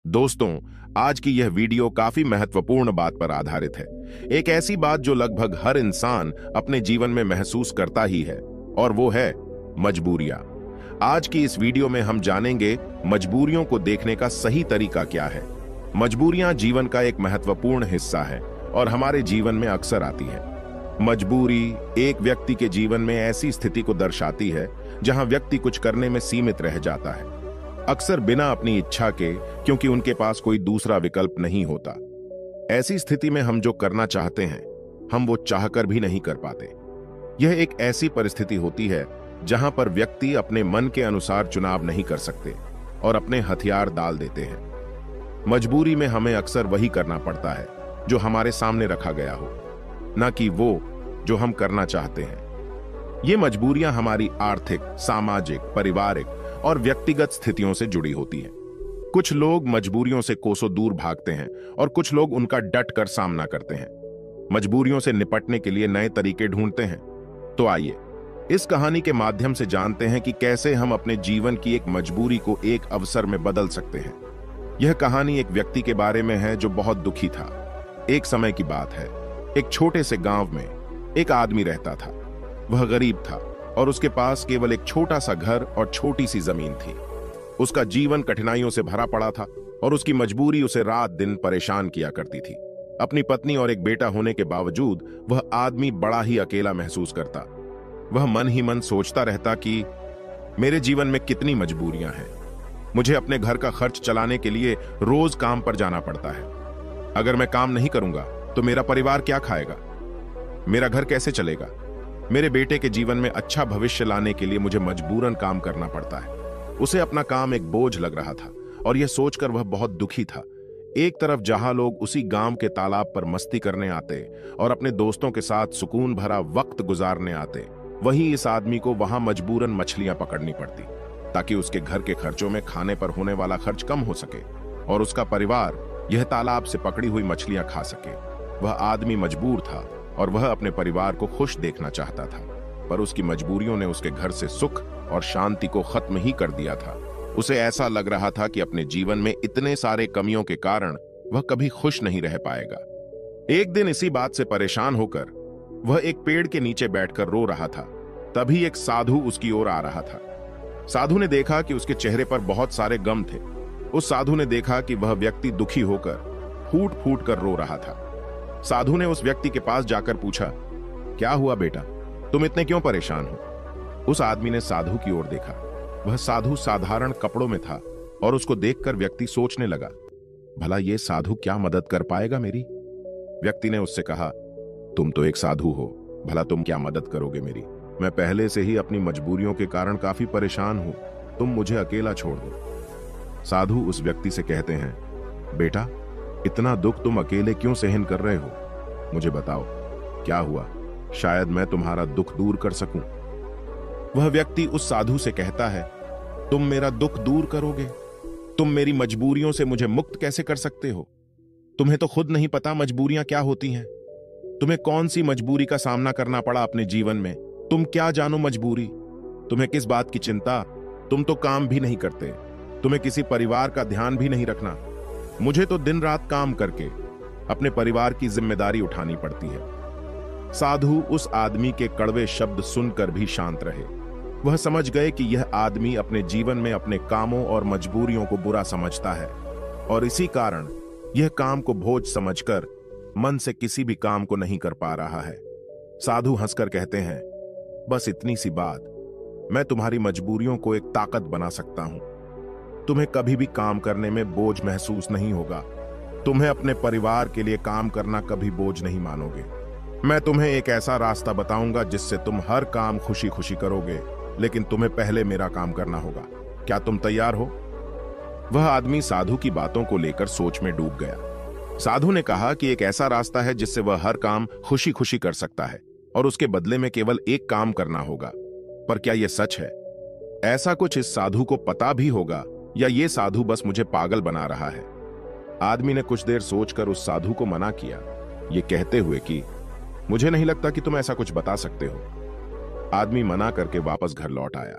दोस्तों, आज की यह वीडियो काफी महत्वपूर्ण बात पर आधारित है। एक ऐसी बात जो लगभग हर इंसान अपने जीवन में महसूस करता ही है, और वो है मजबूरियां। आज की इस वीडियो में हम जानेंगे मजबूरियों को देखने का सही तरीका क्या है। मजबूरियां जीवन का एक महत्वपूर्ण हिस्सा है और हमारे जीवन में अक्सर आती है। मजबूरी एक व्यक्ति के जीवन में ऐसी स्थिति को दर्शाती है जहां व्यक्ति कुछ करने में सीमित रह जाता है, अक्सर बिना अपनी इच्छा के, क्योंकि उनके पास कोई दूसरा विकल्प नहीं होता। ऐसी स्थिति में हम जो करना चाहते हैं, हम वो चाहकर भी नहीं कर पाते। यह एक ऐसी परिस्थिति होती है जहां पर व्यक्ति अपने मन के अनुसार चुनाव नहीं कर सकते और अपने हथियार डाल देते हैं। मजबूरी में हमें अक्सर वही करना पड़ता है जो हमारे सामने रखा गया हो, न कि वो जो हम करना चाहते हैं। ये मजबूरियां हमारी आर्थिक, सामाजिक, पारिवारिक और व्यक्तिगत स्थितियों से जुड़ी होती हैं। कुछ लोग मजबूरियों से कोसों दूर भागते हैं और कुछ लोग उनका डट कर सामना करते हैं। मजबूरियों से निपटने के लिए नए तरीके ढूंढते हैं। तो आइए इस कहानी के माध्यम से जानते हैं कि कैसे हम अपने जीवन की एक मजबूरी को एक अवसर में बदल सकते हैं। यह कहानी एक व्यक्ति के बारे में है जो बहुत दुखी था। एक समय की बात है, एक छोटे से गांव में एक आदमी रहता था। वह गरीब था और उसके पास केवल एक छोटा सा घर और छोटी सी जमीन थी। उसका जीवन कठिनाइयों से भरा पड़ा था और उसकी मजबूरी उसे रात दिन परेशान किया करती थी। अपनी पत्नी और एक बेटा होने के बावजूद वह आदमी बड़ा ही अकेला महसूस करता। वह मन ही मन सोचता रहता कि मेरे जीवन में कितनी मजबूरियां हैं। मुझे अपने घर का खर्च चलाने के लिए रोज काम पर जाना पड़ता है। अगर मैं काम नहीं करूंगा तो मेरा परिवार क्या खाएगा? मेरा घर कैसे चलेगा? मेरे बेटे के जीवन में अच्छा भविष्य लाने के लिए मुझे मजबूरन काम करना पड़ता है। उसे अपना काम एक बोझ लग रहा था और यह सोचकर वह बहुत दुखी था। एक तरफ जहां लोग उसी गांव के तालाब पर मस्ती करने आते और अपने दोस्तों के साथ सुकून भरा वक्त गुजारने आते, वहीं इस आदमी को वहां मजबूरन मछलियां पकड़नी पड़ती ताकि उसके घर के खर्चों में खाने पर होने वाला खर्च कम हो सके और उसका परिवार यह तालाब से पकड़ी हुई मछलियां खा सके। वह आदमी मजबूर था और वह अपने परिवार को खुश देखना चाहता था, पर उसकी मजबूरियों ने उसके घर से सुख और शांति को खत्म ही कर दिया था। उसे ऐसा लग रहा था कि अपने जीवन में इतने सारे कमियों के कारण वह कभी खुश नहीं रह पाएगा। एक दिन इसी बात से परेशान होकर वह एक पेड़ के नीचे बैठकर रो रहा था। तभी एक साधु उसकी ओर आ रहा था। साधु ने देखा कि उसके चेहरे पर बहुत सारे गम थे। उस साधु ने देखा कि वह व्यक्ति दुखी होकर फूट फूट कर रो रहा था। साधु ने उस व्यक्ति के पास जाकर पूछा, क्या हुआ बेटा, तुम इतने क्यों परेशान हो? उस आदमी ने साधु की ओर देखा। वह साधु साधारण कपड़ों में था और उसको देखकर व्यक्ति सोचने लगा, भला ये साधु क्या मदद कर पाएगा मेरी? व्यक्ति ने उससे कहा, तुम तो एक साधु हो, भला तुम क्या मदद करोगे मेरी? मैं पहले से ही अपनी मजबूरियों के कारण काफी परेशान हूं, तुम मुझे अकेला छोड़ दो। साधु उस व्यक्ति से कहते हैं, बेटा, इतना दुख तुम अकेले क्यों सहन कर रहे हो? मुझे बताओ क्या हुआ, शायद मैं तुम्हारा दुख दूर कर सकूं। वह व्यक्ति उस साधु से कहता है, तुम मेरा दुख दूर करोगे? तुम मेरी मजबूरियों से मुझे मुक्त कैसे कर सकते हो? तुम्हें तो खुद नहीं पता मजबूरियां क्या होती हैं। तुम्हें कौन सी मजबूरी का सामना करना पड़ा अपने जीवन में? तुम क्या जानो मजबूरी? तुम्हें किस बात की चिंता? तुम तो काम भी नहीं करते, तुम्हें किसी परिवार का ध्यान भी नहीं रखना। मुझे तो दिन रात काम करके अपने परिवार की जिम्मेदारी उठानी पड़ती है। साधु उस आदमी के कड़वे शब्द सुनकर भी शांत रहे। वह समझ गए कि यह आदमी अपने जीवन में अपने कामों और मजबूरियों को बुरा समझता है और इसी कारण यह काम को बोझ समझकर मन से किसी भी काम को नहीं कर पा रहा है। साधु हंसकर कहते हैं, बस इतनी सी बात, मैं तुम्हारी मजबूरियों को एक ताकत बना सकता हूं। तुम्हें कभी भी काम करने में बोझ महसूस नहीं होगा। तुम्हें अपने परिवार के लिए काम करना कभी बोझ नहीं मानोगे। मैं तुम्हें एक ऐसा रास्ता बताऊंगा जिससे तुम हर काम खुशी खुशी करोगे, लेकिन तुम्हें पहले मेरा काम करना होगा। क्या तुम तैयार हो? वह आदमी साधु की बातों को लेकर सोच में डूब गया। साधु ने कहा कि एक ऐसा रास्ता है जिससे वह हर काम खुशी खुशी कर सकता है और उसके बदले में केवल एक काम करना होगा। पर क्या यह सच है? ऐसा कुछ इस साधु को पता भी होगा या ये साधु बस मुझे पागल बना रहा है? आदमी ने कुछ देर सोचकर उस साधु को मना किया, ये कहते हुए कि मुझे नहीं लगता कि तुम ऐसा कुछ बता सकते हो। आदमी मना करके वापस घर लौट आया।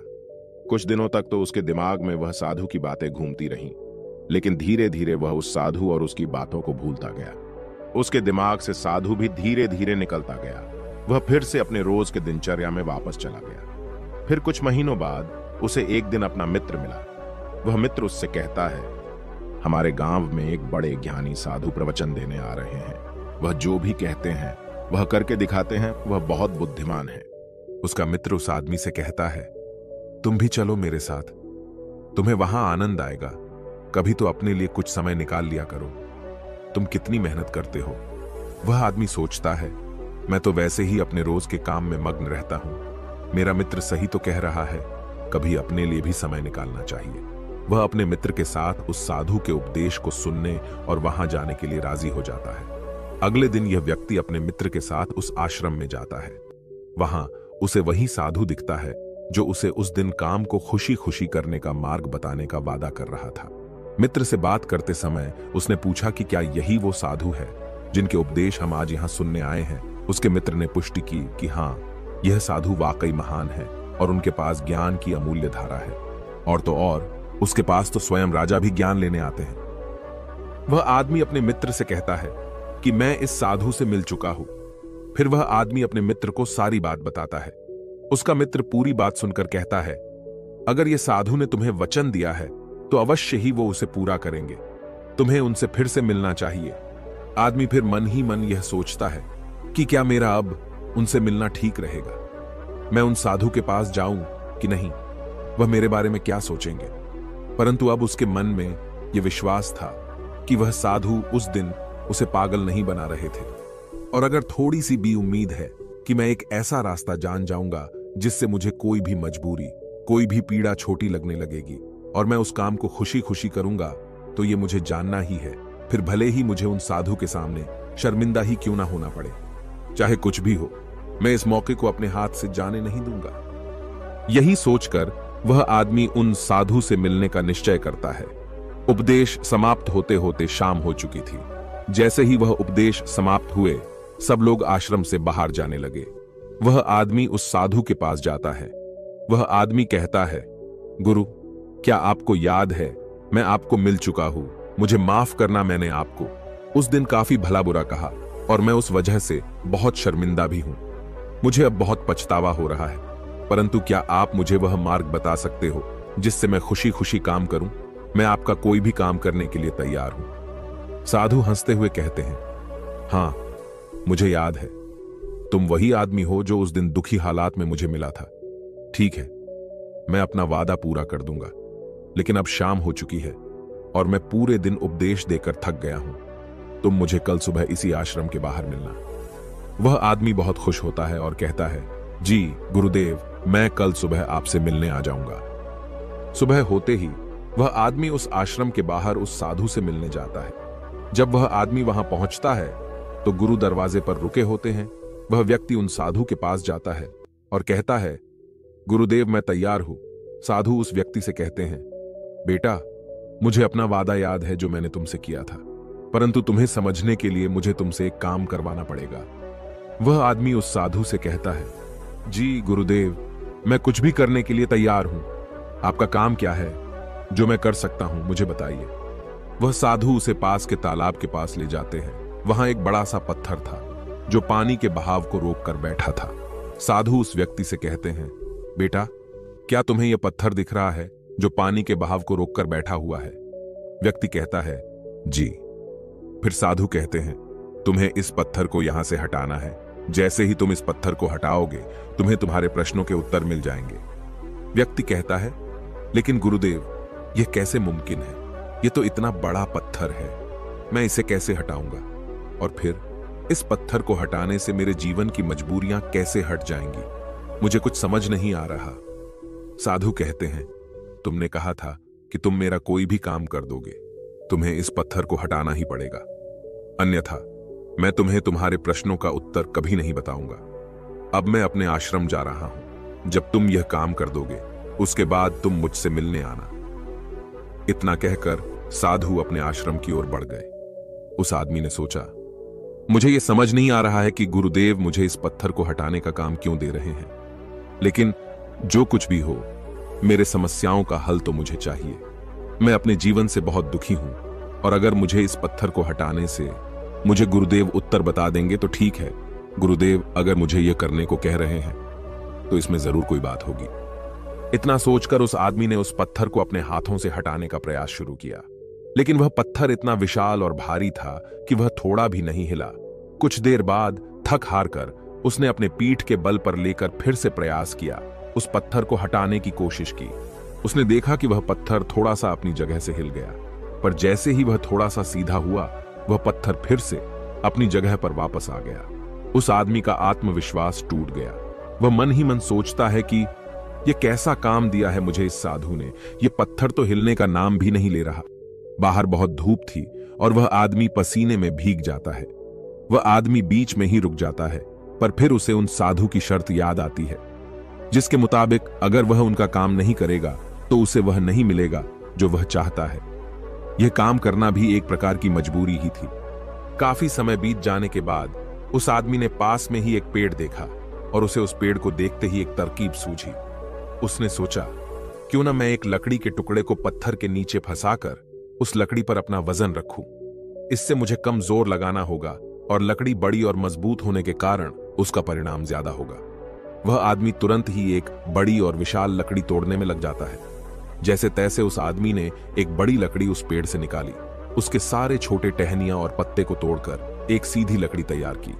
कुछ दिनों तक तो उसके दिमाग में वह साधु की बातें घूमती रहीं। लेकिन धीरे धीरे वह उस साधु और उसकी बातों को भूलता गया। उसके दिमाग से साधु भी धीरे धीरे निकलता गया। वह फिर से अपने रोज के दिनचर्या में वापस चला गया। फिर कुछ महीनों बाद उसे एक दिन अपना मित्र मिला। वह मित्र उससे कहता है, हमारे गांव में एक बड़े ज्ञानी साधु प्रवचन देने आ रहे हैं। वह जो भी कहते हैं वह करके दिखाते हैं। वह बहुत बुद्धिमान है। उसका मित्र उस आदमी से कहता है, तुम भी चलो मेरे साथ, तुम्हें वहां आनंद आएगा। कभी तो अपने लिए कुछ समय निकाल लिया करो, तुम कितनी मेहनत करते हो। वह आदमी सोचता है, मैं तो वैसे ही अपने रोज के काम में मग्न रहता हूं। मेरा मित्र सही तो कह रहा है, कभी अपने लिए भी समय निकालना चाहिए। वह अपने मित्र के साथ उस साधु के उपदेश को सुनने और वहां जाने के लिए राजी हो जाता है। अगले दिन यह व्यक्ति अपने मित्र के साथ उस आश्रम में जाता है। वहां उसे वही साधु दिखता है जो उसे उस दिन काम को खुशी खुशी करने का मार्ग बताने का वादा कर रहा था। मित्र से बात करते समय उसने पूछा कि क्या यही वो साधु है जिनके उपदेश हम आज यहां सुनने आए हैं। उसके मित्र ने पुष्टि की कि हाँ, यह साधु वाकई महान है और उनके पास ज्ञान की अमूल्य धारा है। और तो और उसके पास तो स्वयं राजा भी ज्ञान लेने आते हैं। वह आदमी अपने मित्र से कहता है कि मैं इस साधु से मिल चुका हूं। फिर वह आदमी अपने मित्र को सारी बात बताता है। उसका मित्र पूरी बात सुनकर कहता है, अगर यह साधु ने तुम्हें वचन दिया है तो अवश्य ही वो उसे पूरा करेंगे। तुम्हें उनसे फिर से मिलना चाहिए। आदमी फिर मन ही मन यह सोचता है कि क्या मेरा अब उनसे मिलना ठीक रहेगा। मैं उन साधु के पास जाऊं कि नहीं, वह मेरे बारे में क्या सोचेंगे। परंतु अब उसके मन में यह विश्वास था कि वह साधु उस दिन उसे पागल नहीं बना रहे थे। और अगर थोड़ी सी भी उम्मीद है कि मैं एक ऐसा रास्ता जान जाऊंगा जिससे मुझे कोई भी मजबूरी, कोई भी पीड़ा छोटी लगने लगेगी और मैं उस काम को खुशी खुशी करूंगा, तो ये मुझे जानना ही है। फिर भले ही मुझे उन साधु के सामने शर्मिंदा ही क्यों ना होना पड़े, चाहे कुछ भी हो, मैं इस मौके को अपने हाथ से जाने नहीं दूंगा। यही सोचकर वह आदमी उन साधु से मिलने का निश्चय करता है। उपदेश समाप्त होते होते शाम हो चुकी थी। जैसे ही वह उपदेश समाप्त हुए, सब लोग आश्रम से बाहर जाने लगे। वह आदमी उस साधु के पास जाता है। वह आदमी कहता है, गुरु, क्या आपको याद है, मैं आपको मिल चुका हूं। मुझे माफ करना, मैंने आपको उस दिन काफी भला बुरा कहा और मैं उस वजह से बहुत शर्मिंदा भी हूं। मुझे अब बहुत पछतावा हो रहा है, परंतु क्या आप मुझे वह मार्ग बता सकते हो जिससे मैं खुशी खुशी काम करूं? मैं आपका कोई भी काम करने के लिए तैयार हूं। साधु हंसते हुए कहते हैं, हां, मुझे याद है, तुम वही आदमी हो जो उस दिन दुखी हालात में मुझे मिला था। ठीक है, मैं अपना वादा पूरा कर दूंगा, लेकिन अब शाम हो चुकी है और मैं पूरे दिन उपदेश देकर थक गया हूं। तुम मुझे कल सुबह इसी आश्रम के बाहर मिलना। वह आदमी बहुत खुश होता है और कहता है, जी गुरुदेव, मैं कल सुबह आपसे मिलने आ जाऊंगा। सुबह होते ही वह आदमी उस आश्रम के बाहर उस साधु से मिलने जाता है। जब वह आदमी वहां पहुंचता है तो गुरु दरवाजे पर रुके होते हैं। वह व्यक्ति उन साधु के पास जाता है और कहता है, गुरुदेव, मैं तैयार हूं। साधु उस व्यक्ति से कहते हैं, बेटा, मुझे अपना वादा याद है जो मैंने तुमसे किया था, परंतु तुम्हें समझने के लिए मुझे तुमसे एक काम करवाना पड़ेगा। वह आदमी उस साधु से कहता है, जी गुरुदेव, मैं कुछ भी करने के लिए तैयार हूं। आपका काम क्या है जो मैं कर सकता हूं, मुझे बताइए। वह साधु उसे पास के तालाब के पास ले जाते हैं। वहां एक बड़ा सा पत्थर था जो पानी के बहाव को रोककर बैठा था। साधु उस व्यक्ति से कहते हैं, बेटा, क्या तुम्हें यह पत्थर दिख रहा है जो पानी के बहाव को रोककर बैठा हुआ है? व्यक्ति कहता है, जी। फिर साधु कहते हैं, तुम्हें इस पत्थर को यहां से हटाना है। जैसे ही तुम इस पत्थर को हटाओगे, तुम्हें तुम्हारे प्रश्नों के उत्तर मिल जाएंगे। व्यक्ति कहता है, लेकिन गुरुदेव, यह कैसे मुमकिन है? यह तो इतना बड़ा पत्थर है, मैं इसे कैसे हटाऊंगा? और फिर इस पत्थर को हटाने से मेरे जीवन की मजबूरियां कैसे हट जाएंगी? मुझे कुछ समझ नहीं आ रहा। साधु कहते हैं, तुमने कहा था कि तुम मेरा कोई भी काम कर दोगे। तुम्हें इस पत्थर को हटाना ही पड़ेगा, अन्यथा मैं तुम्हें तुम्हारे प्रश्नों का उत्तर कभी नहीं बताऊंगा। अब मैं अपने आश्रम जा रहा हूं। जब तुम यह काम कर दोगे, उसके बाद तुम मुझसे मिलने आना। इतना कहकर साधु अपने आश्रम की ओर बढ़ गए। उस आदमी ने सोचा, मुझे यह समझ नहीं आ रहा है कि गुरुदेव मुझे इस पत्थर को हटाने का काम क्यों दे रहे हैं, लेकिन जो कुछ भी हो, मेरे समस्याओं का हल तो मुझे चाहिए। मैं अपने जीवन से बहुत दुखी हूं और अगर मुझे इस पत्थर को हटाने से मुझे गुरुदेव उत्तर बता देंगे तो ठीक है। गुरुदेव अगर मुझे यह करने को कह रहे हैं तो इसमें जरूर कोई बात होगी। इतना सोचकर उस आदमी ने उस पत्थर को अपने हाथों से हटाने का प्रयास शुरू किया, लेकिन वह पत्थर इतना विशाल और भारी था कि वह थोड़ा भी नहीं हिला। कुछ देर बाद थक हार कर उसने अपने पीठ के बल पर लेकर फिर से प्रयास किया, उस पत्थर को हटाने की कोशिश की। उसने देखा कि वह पत्थर थोड़ा सा अपनी जगह से हिल गया, पर जैसे ही वह थोड़ा सा सीधा हुआ, वह पत्थर फिर से अपनी जगह पर वापस आ गया। उस आदमी का आत्मविश्वास टूट गया। वह मन ही मन सोचता है कि यह कैसा काम दिया है मुझे इस साधु ने, यह पत्थर तो हिलने का नाम भी नहीं ले रहा। बाहर बहुत धूप थी और वह आदमी पसीने में भीग जाता है। वह आदमी बीच में ही रुक जाता है, पर फिर उसे उन साधु की शर्त याद आती है, जिसके मुताबिक अगर वह उनका काम नहीं करेगा तो उसे वह नहीं मिलेगा जो वह चाहता है। यह काम करना भी एक प्रकार की मजबूरी ही थी। काफी समय बीत जाने के बाद उस आदमी ने पास में ही एक पेड़ देखा और उसे उस पेड़ को देखते ही एक तरकीब सूझी। उसने सोचा, क्यों ना मैं एक लकड़ी के टुकड़े को पत्थर के नीचे फंसाकर उस लकड़ी पर अपना वजन रखूं। इससे मुझे कम जोर लगाना होगा और लकड़ी बड़ी और मजबूत होने के कारण उसका परिणाम ज्यादा होगा। वह आदमी तुरंत ही एक बड़ी और विशाल लकड़ी तोड़ने में लग जाता है। जैसे तैसे उस आदमी ने एक बड़ी लकड़ी उस पेड़ से निकाली, उसके सारे छोटे टहनियां और पत्ते को तोड़कर एक सीधी लकड़ी तैयार की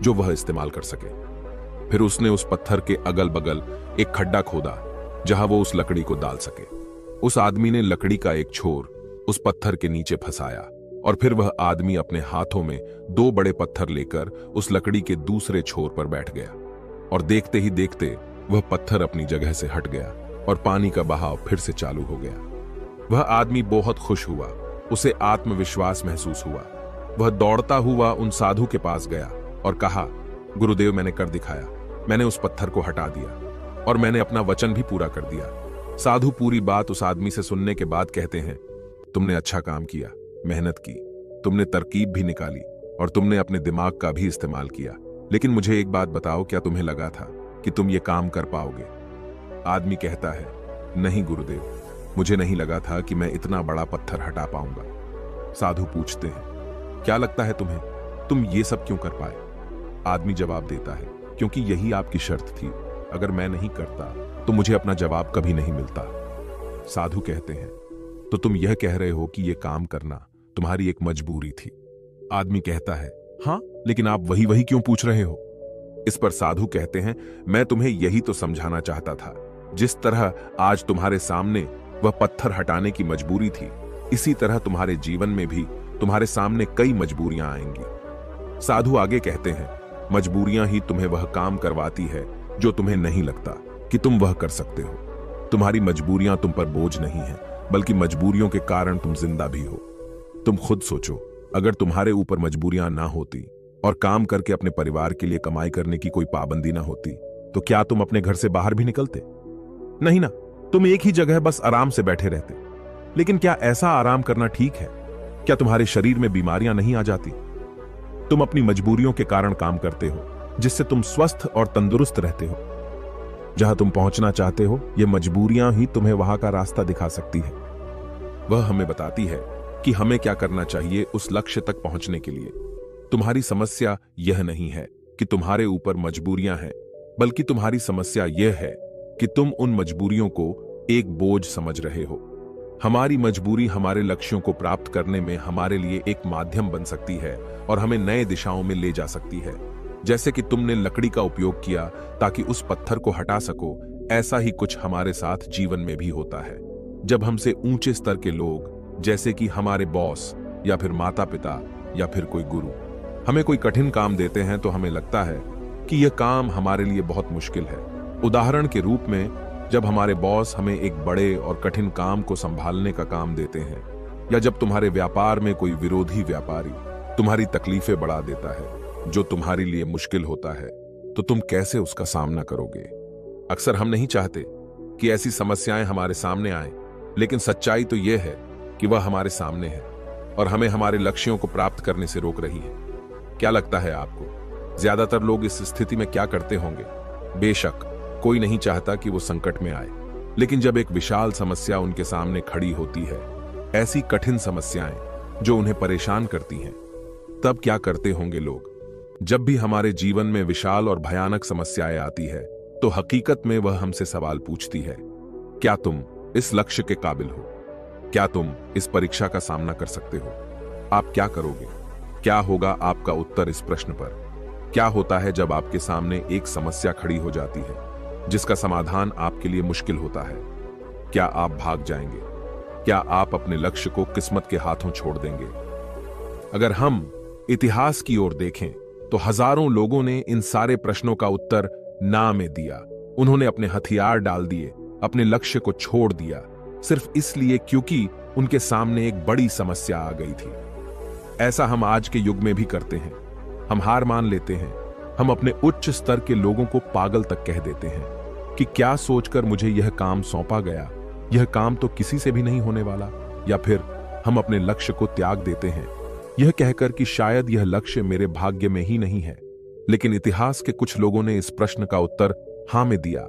जो वह इस्तेमाल कर सके। फिर उसने उस पत्थर के अगल बगल एक खड्डा खोदा जहां वो उस लकड़ी को डाल सके। उस आदमी ने लकड़ी का एक छोर उस पत्थर के नीचे फंसाया और फिर वह आदमी अपने हाथों में 2 बड़े पत्थर लेकर उस लकड़ी के दूसरे छोर पर बैठ गया और देखते ही देखते वह पत्थर अपनी जगह से हट गया और पानी का बहाव फिर से चालू हो गया। वह आदमी बहुत खुश हुआ, उसे आत्मविश्वास महसूस हुआ। वह दौड़ता हुआ उन साधु के पास गया और कहा, गुरुदेव मैंने कर दिखाया, मैंने उस पत्थर को हटा दिया और मैंने अपना वचन भी पूरा कर दिया। साधु पूरी बात उस आदमी से सुनने के बाद कहते हैं, तुमने अच्छा काम किया, मेहनत की, तुमने तरकीब भी निकाली और तुमने अपने दिमाग का भी इस्तेमाल किया, लेकिन मुझे एक बात बताओ, क्या तुम्हें लगा था कि तुम ये काम कर पाओगे? आदमी कहता है, नहीं गुरुदेव, मुझे नहीं लगा था कि मैं इतना बड़ा पत्थर हटा पाऊंगा। साधु पूछते हैं, क्या लगता है तुम्हें, तुम ये सब क्यों कर पाए? आदमी जवाब देता है, क्योंकि यही आपकी शर्त थी, अगर मैं नहीं करता तो मुझे अपना जवाब कभी नहीं मिलता। साधु कहते हैं, तो तुम यह कह रहे हो कि यह काम करना तुम्हारी एक मजबूरी थी? आदमी कहता है, हां, लेकिन आप वही वही क्यों पूछ रहे हो? इस पर साधु कहते हैं, मैं तुम्हें यही तो समझाना चाहता था। जिस तरह आज तुम्हारे सामने वह पत्थर हटाने की मजबूरी थी, इसी तरह तुम्हारे जीवन में भी तुम्हारे सामने कई मजबूरियां आएंगी। साधु आगे कहते हैं, मजबूरियां ही तुम्हें वह काम करवाती है जो तुम्हें नहीं लगता कि तुम वह कर सकते हो। तुम्हारी मजबूरियां तुम पर बोझ नहीं है, बल्कि मजबूरियों के कारण तुम जिंदा भी हो। तुम खुद सोचो, अगर तुम्हारे ऊपर मजबूरियां ना होती और काम करके अपने परिवार के लिए कमाई करने की कोई पाबंदी ना होती, तो क्या तुम अपने घर से बाहर भी निकलते? नहीं ना, तुम एक ही जगह बस आराम से बैठे रहते। लेकिन क्या ऐसा आराम करना ठीक है? क्या तुम्हारे शरीर में बीमारियां नहीं आ जाती? तुम अपनी मजबूरियों के कारण काम करते हो, जिससे तुम स्वस्थ और तंदुरुस्त रहते हो। जहां तुम पहुंचना चाहते हो, ये मजबूरियां ही तुम्हें वहां का रास्ता दिखा सकती है। वह हमें बताती है कि हमें क्या करना चाहिए उस लक्ष्य तक पहुंचने के लिए। तुम्हारी समस्या यह नहीं है कि तुम्हारे ऊपर मजबूरियां हैं, बल्कि तुम्हारी समस्या यह है कि तुम उन मजबूरियों को एक बोझ समझ रहे हो। हमारी मजबूरी हमारे लक्ष्यों को प्राप्त करने में हमारे लिए एक माध्यम बन सकती है और हमें नए दिशाओं में ले जा सकती है। जैसे कि तुमने लकड़ी का उपयोग किया ताकि उस पत्थर को हटा सको, ऐसा ही कुछ हमारे साथ जीवन में भी होता है। जब हमसे ऊंचे स्तर के लोग, जैसे कि हमारे बॉस या फिर माता पिता या फिर कोई गुरु, हमें कोई कठिन काम देते हैं, तो हमें लगता है कि यह काम हमारे लिए बहुत मुश्किल है। उदाहरण के रूप में, जब हमारे बॉस हमें एक बड़े और कठिन काम को संभालने का काम देते हैं, या जब तुम्हारे व्यापार में कोई विरोधी व्यापारी तुम्हारी तकलीफें बढ़ा देता है जो तुम्हारे लिए मुश्किल होता है, तो तुम कैसे उसका सामना करोगे? अक्सर हम नहीं चाहते कि ऐसी समस्याएं हमारे सामने आएं, लेकिन सच्चाई तो यह है कि वह हमारे सामने है और हमें हमारे लक्ष्यों को प्राप्त करने से रोक रही है। क्या लगता है आपको, ज्यादातर लोग इस स्थिति में क्या करते होंगे? बेशक कोई नहीं चाहता कि वो संकट में आए, लेकिन जब एक विशाल समस्या उनके सामने खड़ी होती है ऐसी कठिन समस्याएं जो उन्हें परेशान करती हैं। तब क्या करते होंगे लोग? जब भी हमारे जीवन में विशाल और भयानक समस्याएं आती है तो हकीकत में वह हमसे सवाल पूछती है, क्या तुम इस लक्ष्य के काबिल हो? क्या तुम इस परीक्षा का सामना कर सकते हो? आप क्या करोगे? क्या होगा आपका उत्तर इस प्रश्न पर? क्या होता है जब आपके सामने एक समस्या खड़ी हो जाती है जिसका समाधान आपके लिए मुश्किल होता है? क्या आप भाग जाएंगे? क्या आप अपने लक्ष्य को किस्मत के हाथों छोड़ देंगे? अगर हम इतिहास की ओर देखें तो हजारों लोगों ने इन सारे प्रश्नों का उत्तर ना में दिया। उन्होंने अपने हथियार डाल दिए, अपने लक्ष्य को छोड़ दिया, सिर्फ इसलिए क्योंकि उनके सामने एक बड़ी समस्या आ गई थी। ऐसा हम आज के युग में भी करते हैं। हम हार मान लेते हैं। हम अपने उच्च स्तर के लोगों को पागल तक कह देते हैं कि क्या सोचकर मुझे यह काम सौंपा गया, यह काम तो किसी से भी नहीं होने वाला। या फिर हम अपने लक्ष्य को त्याग देते हैं यह कहकर कि शायद यह लक्ष्य मेरे भाग्य में ही नहीं है। लेकिन इतिहास के कुछ लोगों ने इस प्रश्न का उत्तर हां में दिया।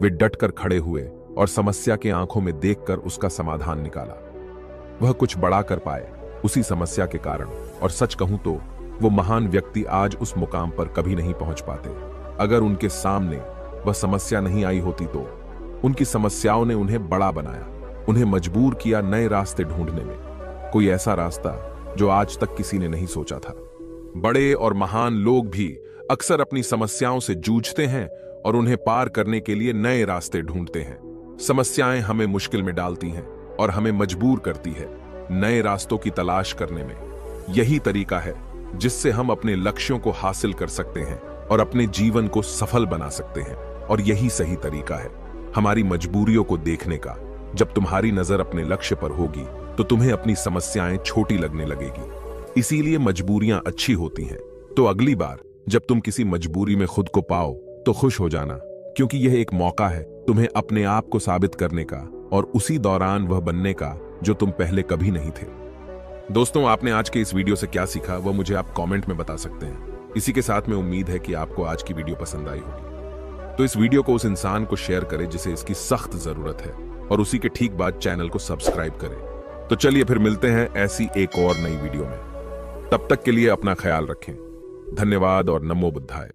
वे डटकर खड़े हुए और समस्या के आंखों में देखकर उसका समाधान निकाला। वह कुछ बड़ा कर पाए उसी समस्या के कारण, और सच कहूं तो वो महान व्यक्ति आज उस मुकाम पर कभी नहीं पहुंच पाते। अगर उनके सामने वह समस्या नहीं आई होती तो उनकी समस्याओं ने उन्हें बड़ा बनाया, उन्हें मजबूर किया नए रास्ते ढूंढने में, कोई ऐसा रास्ता जो आज तक किसी ने नहीं सोचा था। बड़े और महान लोग भी अक्सर अपनी समस्याओं से जूझते हैं और उन्हें पार करने के लिए नए रास्ते ढूंढते हैं। समस्याएं हमें मुश्किल में डालती हैं और हमें मजबूर करती है नए रास्तों की तलाश करने में। यही तरीका है जिससे हम अपने लक्ष्यों को हासिल कर सकते हैं और अपने जीवन को सफल बना सकते हैं। और यही सही तरीका है हमारी मजबूरियों को देखने का। जब तुम्हारी नजर अपने लक्ष्य पर होगी तो तुम्हें अपनी समस्याएं छोटी लगने लगेगी। इसीलिए मजबूरियां अच्छी होती हैं। तो अगली बार जब तुम किसी मजबूरी में खुद को पाओ तो खुश हो जाना, क्योंकि यह एक मौका है तुम्हें अपने आप को साबित करने का और उसी दौरान वह बनने का जो तुम पहले कभी नहीं थे। दोस्तों, आपने आज के इस वीडियो से क्या सीखा वह मुझे आप कमेंट में बता सकते हैं। इसी के साथ में उम्मीद है कि आपको आज की वीडियो पसंद आई होगी। तो इस वीडियो को उस इंसान को शेयर करें जिसे इसकी सख्त जरूरत है, और उसी के ठीक बाद चैनल को सब्सक्राइब करें। तो चलिए फिर मिलते हैं ऐसी एक और नई वीडियो में। तब तक के लिए अपना ख्याल रखें। धन्यवाद और नमो बुद्धाय।